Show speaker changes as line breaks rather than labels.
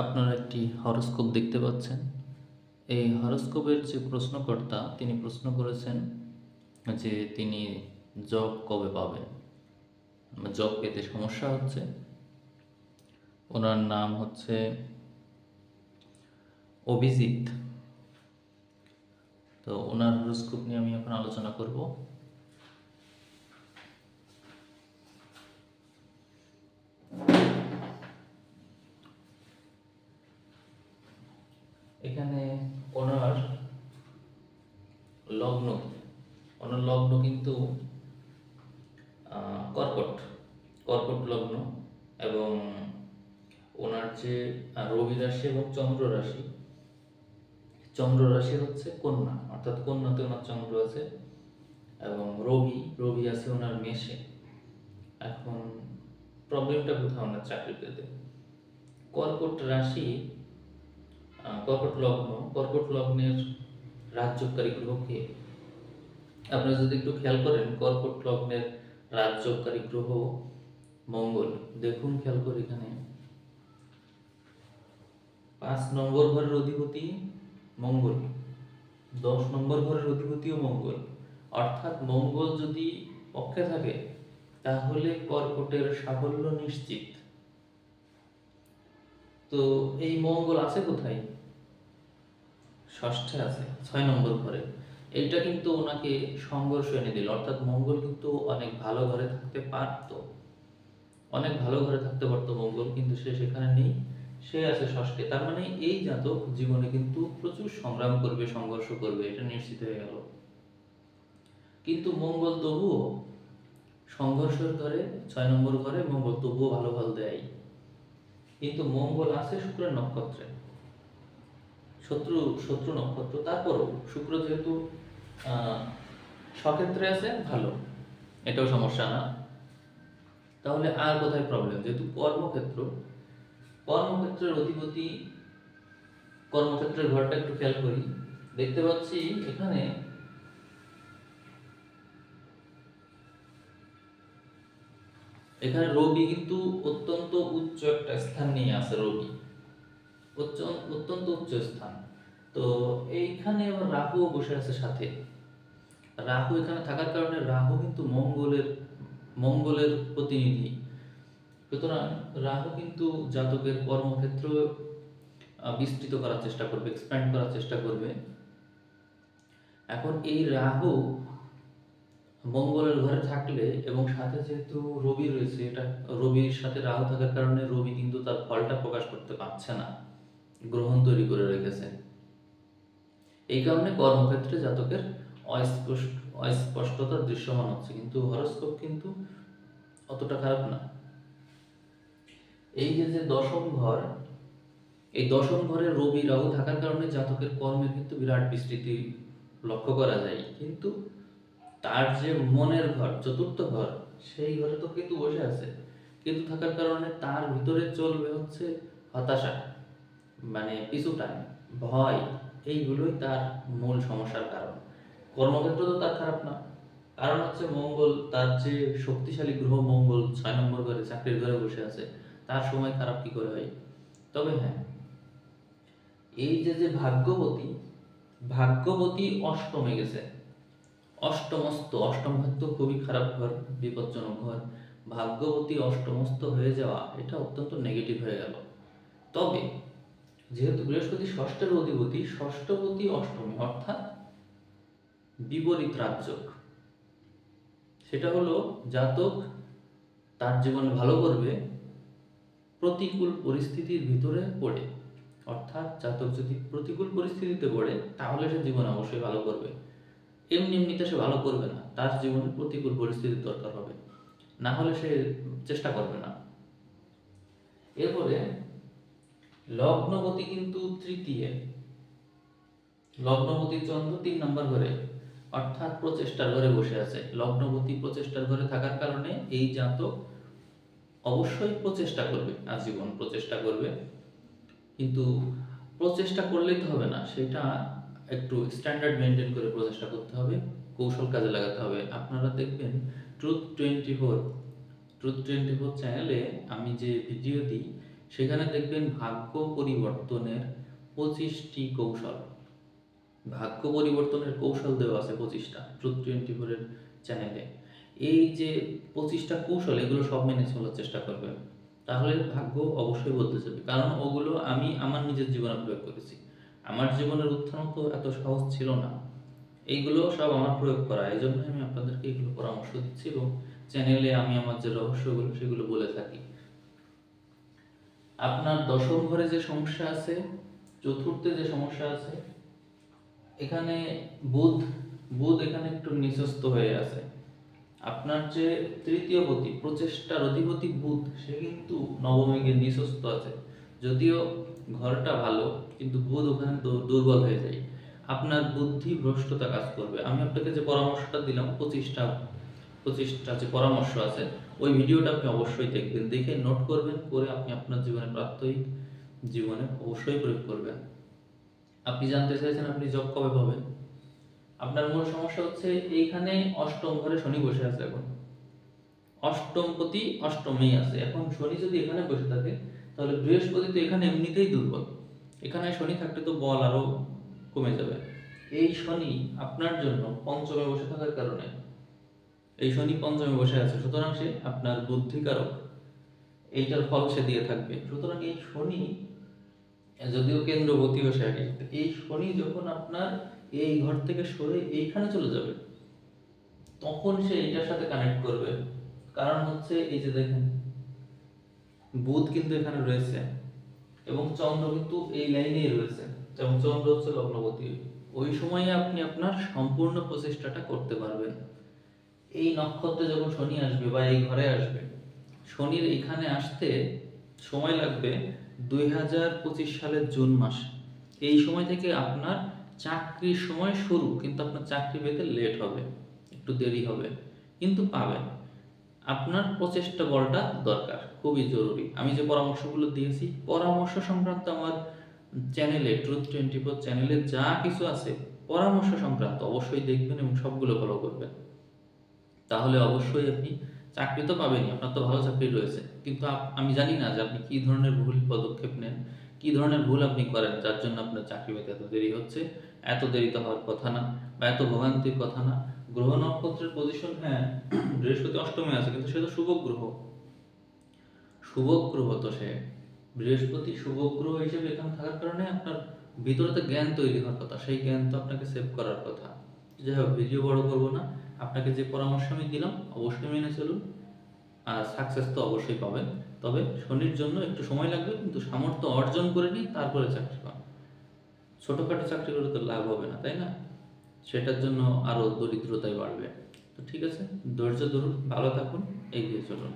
আপনারা একটি হরোস্কোপ দেখতে পাচ্ছেন। এই হরোস্কোপের যে প্রশ্নকর্তা তিনি প্রশ্ন করেছেন যে তিনি জব কবে পাবেন? জব পেতে সমস্যা হচ্ছে। ওনার নাম হচ্ছে অভিজিৎ। তো ওনার হরোস্কোপ নিয়ে আমি এখন আলোচনা করব। এখানে ওনার লগ্ন ওনার লগ্ন কিন্তু কর্কট কর্কট লগ্ন, এবং ওনার যে রবি রাশি এবং চন্দ্র রাশি হচ্ছে কন্যা, অর্থাৎ কন্যাতে ওনার চন্দ্র আছে এবং রবি আছে ওনার মেষে। এখন প্রবলেমটা কোথাও ওনার চাকরি পেতে? কর্কট রাশি, কর্কট লগ্নের রাজযোগকারী গ্রহ কে? আপনারা যদি একটু খেয়াল করেন, কর্কট লগ্নের রাজযোগকারী গ্রহ মঙ্গল। দেখুন, খেয়াল করে এখানে 5 নম্বর ঘরের অধিপতি মঙ্গল, 10 নম্বর ঘরের অধিপতিও মঙ্গল। অর্থাৎ মঙ্গল যদি পক্ষে থাকে তাহলে কর্কটের সাফল্য নিশ্চিত। তো এই মঙ্গল আছে কোথায়? ষষ্ঠে আছে, 6 নম্বর ঘরে। এইটা কিন্তু ওনাকে সংঘর্ষ এনে দিল। অর্থাৎ মঙ্গল কিন্তু অনেক ভালো ঘরে থাকতে পারত, মঙ্গল, কিন্তু সে সেখানে নেই, সে আছে ষষ্ঠে। তার মানে এই জাতক জীবনে কিন্তু প্রচুর সংগ্রাম করবে, সংঘর্ষ করবে, এটা নিশ্চিত হয়ে গেল। কিন্তু মঙ্গল তবুও সংঘর্ষের ঘরে, 6 নম্বর ঘরে মঙ্গল তবুও ভালো ফল দেয়। কিন্তু মঙ্গল আছে শুক্রের নক্ষত্রে, শত্রু নক্ষত্র। তারপরও শুক্র যেহেতু স্বক্ষেত্রে আছে, ভালো, এটাও সমস্যা না। তাহলে আর কোথায় প্রবলেম? যেহেতু কর্মক্ষেত্রের অধিপতি, কর্মক্ষেত্রের ঘরটা একটু খেয়াল করি, দেখতে পাচ্ছি এখানে রবি কিন্তু অত্যন্ত উচ্চ একটা স্থান নিয়ে আছে। রবি অত্যন্ত উচ্চ স্থান। তো এইখানে আবার রাহু বসে আছে সাথে। রাহু এখানে থাকার কারণে রাহু কিন্তু মঙ্গলের প্রতিনিধি। সুতরাং রাহু কিন্তু জাতকের কর্মক্ষেত্র বিস্তৃত করার চেষ্টা করবে, এক্সপ্যান্ড করার চেষ্টা করবে। এখন এই রাহু মঙ্গলের ঘরে থাকলে এবং সাথে যেহেতু রবি রয়েছে, এটা রবির সাথে রাহু থাকার কারণে রবি কিন্তু তার ফলটা প্রকাশ করতে পারছে না, গ্রহণ তৈরি করে রেখেছে। এই কারণে কর্মক্ষেত্রে জাতকের অস্পষ্টতা দৃশ্যমান হচ্ছে, কিন্তু হরোস্কোপ কিন্তু অতটা খারাপ না। এই যে দশম ঘর, এই দশম ঘরে রবি রাহু থাকার কারণে জাতকের কর্মের কিন্তু বিরাট বিস্তৃতি লক্ষ্য করা যায়। কিন্তু তার যে মনের ঘর, চতুর্থ ঘর, সেই ঘরে তো কিন্তু বসে আছে। কিন্তু থাকার কারণে তার ভিতরে চলবে হচ্ছে হতাশা, মানে পিছুটান, ভয়, এইগুলোই তার মূল সমস্যার কারণ। কর্মক্ষেত্র তো তার খারাপ না, কারণ হচ্ছে মঙ্গল, তার যে শক্তিশালী গ্রহ মঙ্গল 6 নম্বর ঘরে, চাকরির ঘরে বসে আছে, তার সময় খারাপ কি করে হয়? তবে হ্যাঁ, এই যে ভাগ্যবতী অষ্টমে গেছে। অষ্টম ঘর তো খুবই খারাপ ঘর, বিপজ্জনক ঘর। ভাগ্যবতী অষ্টমস্ত হয়ে যাওয়া, এটা অত্যন্ত নেগেটিভ হয়ে গেল। তবে যেহেতু বৃহস্পতি ষষ্ঠের অধিপতি, ষষ্ঠপতি অষ্টমে, অর্থাৎ বিপরীত রাজযোগ। সেটা হলো জাতক তার জীবন ভালো করবে প্রতিকূল পরিস্থিতির ভিতরে পড়ে। অর্থাৎ জাতক যদি প্রতিকূল পরিস্থিতিতে পড়ে তাহলে সে জীবন অবশ্যই ভালো করবে। এমনিতে সে ভালো করবে না, তার জীবনে প্রতিকূল পরিস্থিতির দরকার হবে, না হলে সে চেষ্টা করবে না। এরপরে লগ্নপতি কিন্তু তৃতীয়, লগ্নপতি চন্দ্র 3 নম্বর ঘরে, অর্থাৎ প্রচেষ্টার ঘরে বসে আছে। লগ্নপতি প্রচেষ্টার ঘরে থাকার কারণে এই জাতক অবশ্যই প্রচেষ্টা করবে, আজীবন প্রচেষ্টা করবে। কিন্তু প্রচেষ্টা করলেই তো হবে না, সেটা একটু স্ট্যান্ডার্ড মেনটেন করে প্রচেষ্টা করতে হবে, কৌশল কাজে লাগাতে হবে। আপনারা দেখবেন ট্রুথ 24 চ্যানেলে আমি যে ভিডিও দিই, সেখানে দেখবেন ভাগ্য পরিবর্তনের 25টি কৌশল, ভাগ্য পরিবর্তনের কৌশল দেওয়া আছে 25টা ট্রুথ 24 এর চ্যানেলে। এই যে 25টা কৌশল, এগুলো সব মেনে চলার চেষ্টা করবেন, তাহলে ভাগ্য অবশ্যই বদলে যাবে। কারণ ওগুলো আমি আমার নিজের জীবনে প্রয়োগ করেছি। আমার জীবনের উত্থান তো এত সহজ ছিল না, এইগুলো সব আমার প্রয়োগ করা, এই জন্য আমি আপনাদেরকে এগুলো পরামর্শ দিচ্ছি এবং চ্যানেলে আমি আমার যে রহস্যগুলো সেগুলো বলে থাকি। আপনার দশম ঘরে যে সমস্যা আছে, চতুর্থে যে সমস্যা আছে, এখানে বুধ বুধ এখানে একটু নিচস্থ হয়ে আছে। আপনার যে তৃতীয় পতি, প্রচেষ্টার অধিপতি বুধ, সে কিন্তু নবমে গিয়ে নিচস্থ আছে। যদিও ঘরটা ভালো, কিন্তু বুধ ওখানে দুর্বল হয়ে যায়। আপনার বুদ্ধি ভ্রষ্টতা কাজ করবে। আমি আপনাকে যে পরামর্শটা দিলাম, 25টা যে পরামর্শ আছে, ওই ভিডিওটা আপনি অবশ্যই দেখবেন, দেখে নোট করবেন, করে আপনি আপনার জীবনে প্রাত্যহিক জীবনে অবশ্যই প্রয়োগ করবেন। আপনি জানতে চাইছেন আপনি জব কবে পাবেন। আপনার মূল সমস্যা হচ্ছে এইখানে অষ্টম ঘরে শনি বসে আছে। এখন অষ্টমপতি অষ্টমেই আছে। এখন শনি যদি এখানে বসে থাকে, তাহলে বৃহস্পতি তো এখানে এমনিতেই দুর্বল, এখানে শনি থাকলে তো বল আরো কমে যাবে। এই শনি আপনার জন্য পঞ্চমে বসে থাকার কারণে, এই শনি পঞ্চমে বসে আছে, সুতরাং সে আপনার বুদ্ধিকারক, এইটার ফল সে দিয়ে থাকবে। সুতরাং এই শনি যদিও কেন্দ্রবতী বসে আছে, এই শনি যখন আপনার এই ঘর থেকে সরে এইখানে চলে যাবে, তখন সে এইটার সাথে কানেক্ট করবে। কারণ হচ্ছে এই যে দেখেন, বুধ কিন্তু এখানে রয়েছে এবং চন্দ্র কিন্তু এই লাইনেই রয়েছে, এবং চন্দ্র হচ্ছে লগ্নপতি। ওই সময়ে আপনি আপনার সম্পূর্ণ প্রচেষ্টাটা করতে পারবেন। এই নক্ষত্রে যখন শনি আসবে বা এই ঘরে আসবে, শনির এখানে আসতে সময় লাগবে 2025 সালের জুন মাস। এই সময় থেকে আপনার চাকরির সময় শুরু, কিন্তু আপনার চাকরি পেতে লেট হবে, একটু দেরি হবে, কিন্তু পাবেন। আপনার প্রচেষ্টা বলটা দরকার, খুবই জরুরি। আমি যে পরামর্শগুলো দিয়েছি, পরামর্শ সংক্রান্ত আমার চ্যানেলে, ট্রুথ 24 চ্যানেলে যা কিছু আছে পরামর্শ সংক্রান্ত, অবশ্যই দেখবেন এবং সবগুলো ফলো করবেন। তাহলে অবশ্যই আপনি চাকরি তো পাবেনই, আপনার তো ভালো চাকরি রয়েছে, কিন্তু আমি জানি না যে আপনি কী ধরনের ভুল পদক্ষেপ নেন, কী ধরনের ভুল আপনি করেন, যার জন্য আপনার চাকরি পেতে এত দেরি হচ্ছে। এত দেরি তো হওয়ার কথা না, বা এত ভোগান্তির কথা না। গ্রহ নক্ষত্রের পজিশন, হ্যাঁ বৃহস্পতি অষ্টমে আছে, কিন্তু সে তো শুভ গ্রহ, শুভ গ্রহ তো সে, বৃহস্পতি শুভ গ্রহ হিসেবে এখানে থাকার কারণে আপনার ভিতরে তো জ্ঞান তৈরি হওয়ার কথা, সেই জ্ঞান তো আপনাকে সেভ করার কথা। যাই হোক, ভিডিও বড় করবো না, আপনাকে যে পরামর্শ আমি দিলাম অবশ্যই মেনে চলুন, আর সাকসেস তো অবশ্যই পাবেন। তবে শনির জন্য একটু সময় লাগবে, কিন্তু সামর্থ্য অর্জন করে নিয়ে তারপরে চাকরি পান। ছোটোখাটো চাকরি করে তো লাভ হবে না, তাই না? সেটার জন্য আরও দরিদ্রতায় বাড়বে। তো ঠিক আছে, ধৈর্য ধরুন, ভালো থাকুন, এগিয়ে চলুন।